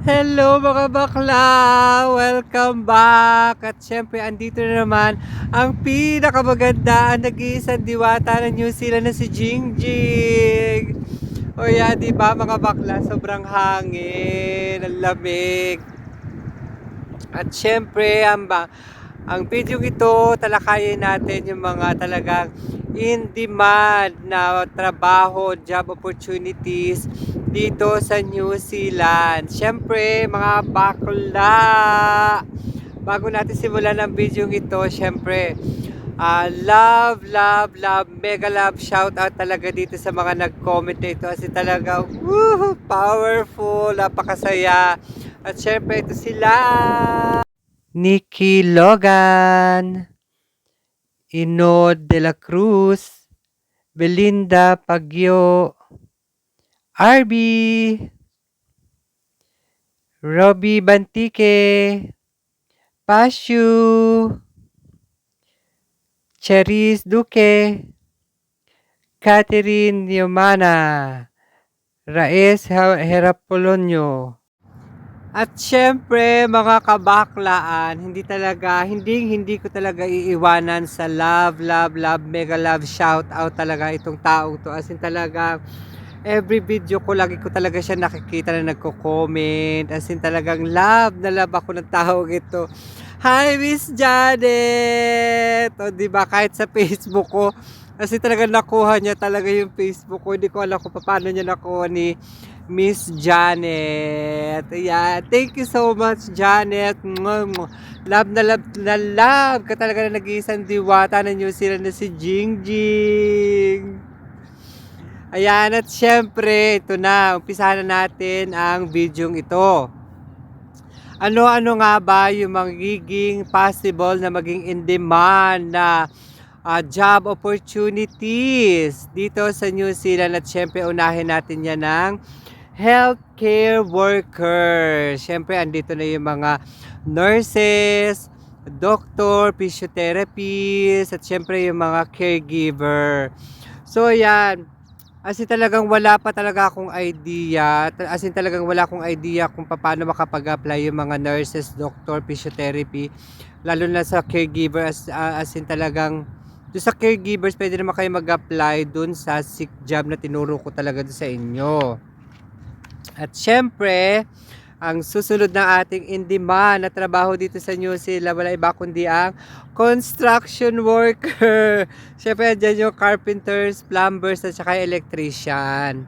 Hello mga bakla! Welcome back! At syempre, andito na naman ang pinakamaganda, ang nag-iisang diwata ng New Zealand na si Jingjing! O yan, di ba mga bakla? Sobrang hangin, ang lamig. At syempre, ang video ito, talakayin natin yung mga talagang in demand na trabaho, job opportunities dito sa New Zealand. Syempre, mga bakla, bago natin simulan ang video ito, syempre, love, mega love, shout out talaga dito sa mga nag-comment dito kasi talaga, woohoo, powerful, napakasaya. At syempre, ito sila. Nikki Logan, Ino de la Cruz, Belinda Pagyo, RB, Robbie Bantique, Pashu, Cherise Duque, Catherine Yomana, Raes Herapolonio. At syempre mga kabaklaan, hindi ko talaga iiwanan sa love, mega love, shout out talaga itong taong to. As in talaga, every video ko, lagi ko talaga siya nakikita na nagko-comment. As in talagang love na love ako ng taong ito. Hi Miss Janet! O diba, kahit sa Facebook ko, kasi talaga nakuha niya talaga yung Facebook ko. Hindi ko alam kung paano niya nakuha ni Miss Janet. Ayan. Thank you so much, Janet. Love na love na love ka talaga na nag-iisang diwata ng New Zealand na si Jingjing. Ayan. At syempre, ito na. Umpisahan na natin ang video ito. Ano-ano nga ba yung magiging possible na maging in demand na job opportunities dito sa New Zealand? At syempre, unahin natin yan ng healthcare workers. Siyempre, andito na yung mga nurses, doctor, physiotherapist, at siyempre yung mga caregiver. So, yan. As in talagang wala pa talaga akong idea. As in talagang wala akong idea kung paano makapag-apply yung mga nurses, doctor, physiotherapy. Lalo na sa caregiver. As in talagang doon sa caregivers, pwede naman kayo mag-apply dun sa sick job na tinuro ko talaga doon sa inyo. At syempre, ang susunod na ating in-demand na trabaho dito sa New Zealand, wala iba kundi ang construction worker. Syempre, dyan yung carpenters, plumbers, at saka electrician.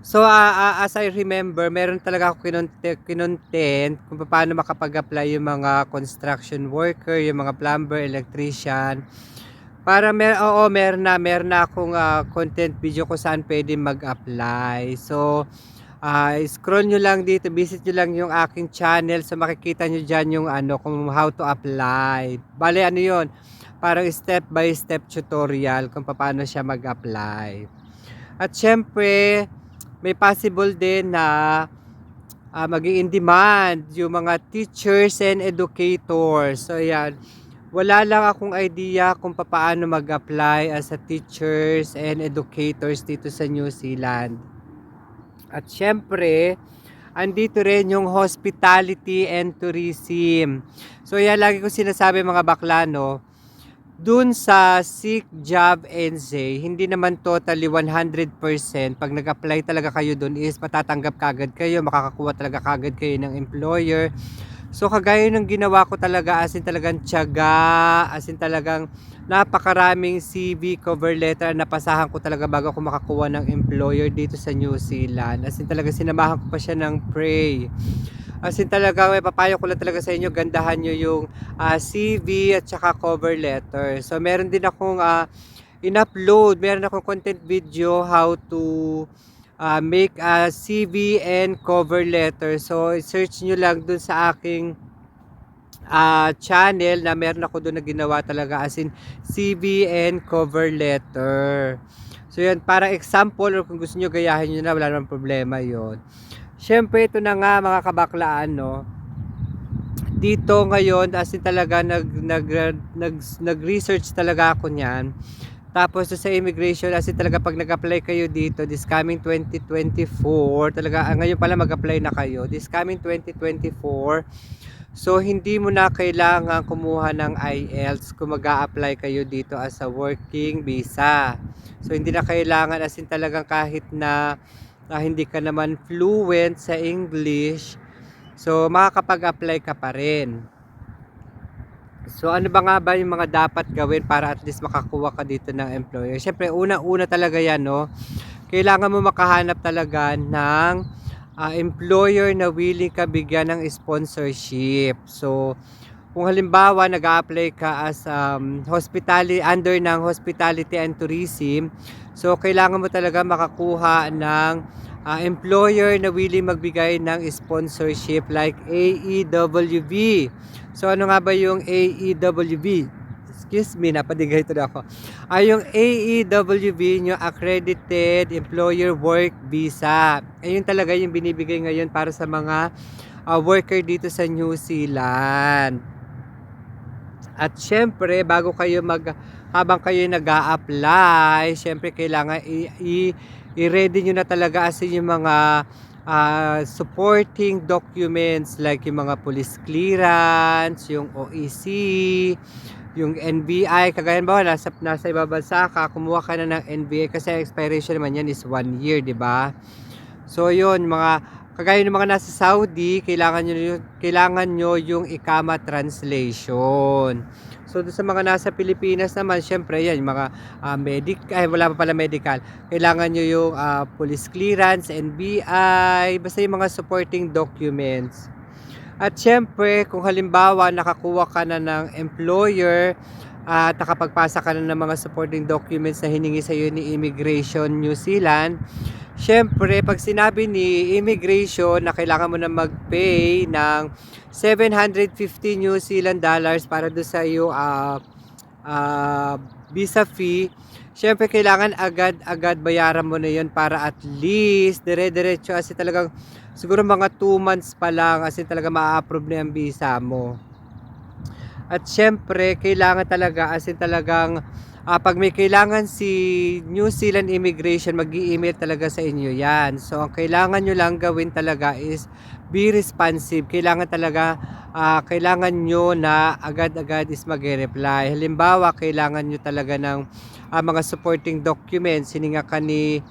So, as I remember, meron talaga ako kinontent kung paano makapag-apply yung mga construction worker, yung mga plumber, electrician. Para meron na akong content video kung saan pwede mag-apply. So, scroll nyo lang dito, visit nyo lang yung aking channel. So, makikita nyo dyan yung kung how to apply. Bale, ano yun? Parang step by step tutorial kung paano siya mag-apply. At syempre, may possible din na maging in demand yung mga teachers and educators. So, ayan. Wala lang akong idea kung paano mag-apply as a teachers and educators dito sa New Zealand. At syempre, andito rin yung hospitality and tourism. So yan, lagi ko sinasabi mga bakla, no? Dun sa Seek Job NZ, hindi naman totally 100%. Pag nag-apply talaga kayo dun is matatanggap kagad kayo, makakakuha talaga kagad kayo ng employer. So kagaya ng ginawa ko talaga, as in talagang tiyaga, as in talagang napakaraming CV, cover letter, napasahan ko talaga bago ako makakuha ng employer dito sa New Zealand. As in talaga sinamahan ko pa siya ng pray. As in talaga, may papayo ko lang talaga sa inyo, gandahan nyo yung CV at saka cover letter. So meron din akong in-upload, meron akong content video how to make a CV and cover letter. So, search nyo lang dun sa aking channel na meron ako dun na ginawa talaga as in CV and cover letter. So, yan, para example or kung gusto nyo gayahin nyo na, wala namang problema yon. Siyempre, ito na nga mga kabaklaan, no? Dito ngayon, as in talaga, nag-research talaga ako niyan. Tapos doon sa immigration, as in talaga 'pag nag-apply kayo dito this coming 2024, talaga ngayon pala mag-apply na kayo, this coming 2024. So hindi mo na kailangan kumuha ng IELTS kung mag-a-apply kayo dito as a working visa. So hindi na kailangan, as in talagang kahit na hindi ka naman fluent sa English, so makakapag-apply ka pa rin. So ano ba nga ba yung mga dapat gawin para at least makakuha ka dito ng employer? Siyempre una-una talaga yan 'no, kailangan mo makahanap talaga ng employer na willing ka bigyan ng sponsorship. So kung halimbawa nag-a-apply ka as under ng hospitality and tourism, so kailangan mo talaga makakuha ng employer na willing magbigay ng sponsorship like AEWB. So ano nga ba yung AEWB? Excuse me, napadigay ito na ako. Yung AEWB, yung Accredited Employer Work Visa. Ayun talaga yung binibigay ngayon para sa mga worker dito sa New Zealand. At syempre, habang kayo nag-a-apply, syempre kailangan i-ready nyo na talaga as in yung mga supporting documents like yung mga police clearance, yung OEC, yung NBI. Kagaya ba, nasa ibang bansa ka, kumuha ka na ng NBI kasi expiration naman yan is 1 year, di ba? So yun, kagaya ng mga nasa Saudi, kailangan nyo yung ikama translation. So sa mga nasa Pilipinas naman, syempre yan, yung mga wala pa pala medical. Kailangan nyo yung police clearance, NBI, basta yung mga supporting documents. At syempre, kung halimbawa nakakuha ka na ng employer at nakapagpasa ka na ng mga supporting documents na hiningi sa iyo ni Immigration New Zealand, syempre, pag sinabi ni Immigration na kailangan mo na mag-pay ng 750 New Zealand dollars para do sa iyo visa fee, syempre kailangan agad-agad bayaran mo na 'yon para at least dire-diretso, kasi talagang siguro mga 2 months pa lang kasi talaga ma-approve na yung visa mo. At syempre kailangan talaga as in talagang pag may kailangan si New Zealand Immigration, mag-i-email talaga sa inyo yan. So ang kailangan nyo lang gawin talaga is be responsive. Kailangan nyo na agad-agad is mag-reply. Halimbawa, kailangan nyo talaga ng mga supporting documents, hininga ka ni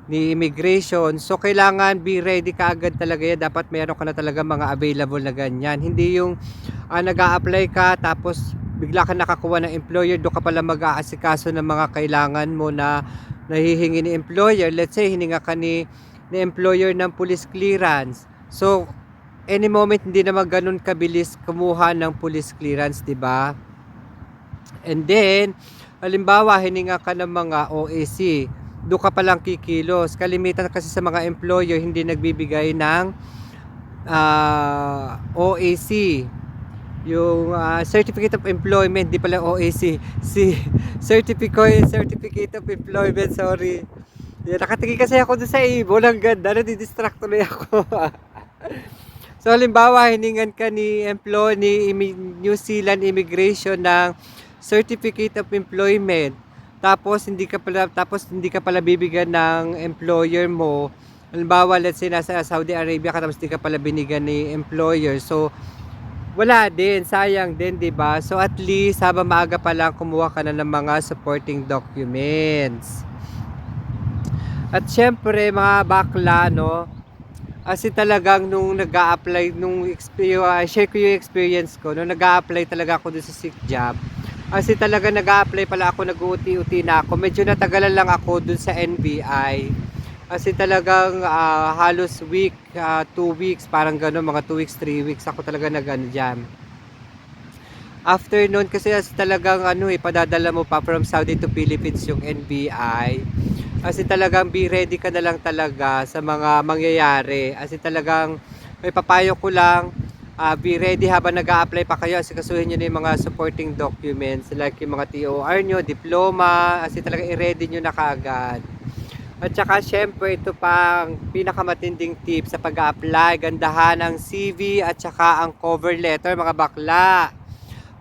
immigration. So kailangan be ready ka agad talaga yan. Dapat meron ka na talaga mga available na ganyan. Hindi yung nag-a-apply ka tapos bigla ka nakakuha ng employer, doon ka pala mag-aasikaso ng mga kailangan mo na nahihingi ni employer. Let's say hininga ka ni employer ng police clearance. So any moment hindi naman ganun kabilis kumuha ng police clearance, 'di ba? And then halimbawa hininga ka ng mga OAC, doon ka palang kikilos. Kalimitan kasi sa mga employer hindi nagbibigay ng OAC, yung Certificate of Employment, di pala OAC, Certificate of Employment, sorry. Nakatingin kasi ako doon sa ibon, ang ganda, nadidistract tuloy ako. So halimbawa hiningan ka ni New Zealand Immigration ng Certificate of Employment, tapos hindi ka pala bibigyan ng employer mo. Halimbawa, let's say nasa Saudi Arabia ka tapos hindi ka pala binigyan ni employer, so wala din, sayang din, 'di ba? So at least habang maaga pa lang kumuha ka na ng mga supporting documents. At syempre mga bakla, no, kasi talagang nung nag-a-apply, share ko yung experience ko nung nag-a-apply talaga ako dun sa sick job. Kasi talaga nag-a-apply pala ako, nag-uuti-uti na ako, medyo natagalan lang ako dun sa NBI. Kasi talagang halos 2 weeks, parang gano'n, mga 2 weeks, 3 weeks ako talaga dyan. After noon kasi talagang padadala mo pa from Saudi to Philippines yung NBI. Kasi talagang be ready ka na lang talaga sa mga mangyayari. Kasi talagang may papayo ko lang, be ready habang nag-a-apply pa kayo. Kasi kasuhin nyo na yung mga supporting documents like yung mga TOR nyo, diploma. Kasi talagang i-ready nyo na kaagad. At saka syempre ito pang pinakamatinding tip sa pag-a-apply, gandahan ang CV at saka ang cover letter, mga bakla.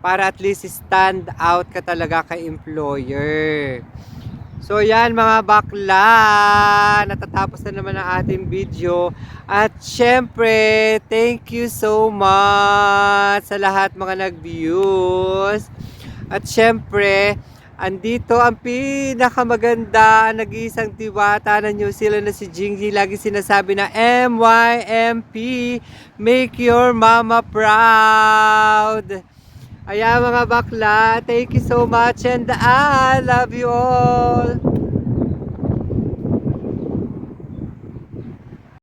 para at least stand out ka talaga kay employer. So yan mga bakla, natatapos na naman ang ating video. At syempre, thank you so much sa lahat mga nag-views. At syempre, andito ang pinakamaganda, ang nag-iisang diwata ng New Zealand na si Jingy. Lagi sinasabi na MYMP, make your mama proud. Ayan mga bakla, thank you so much and I love you all.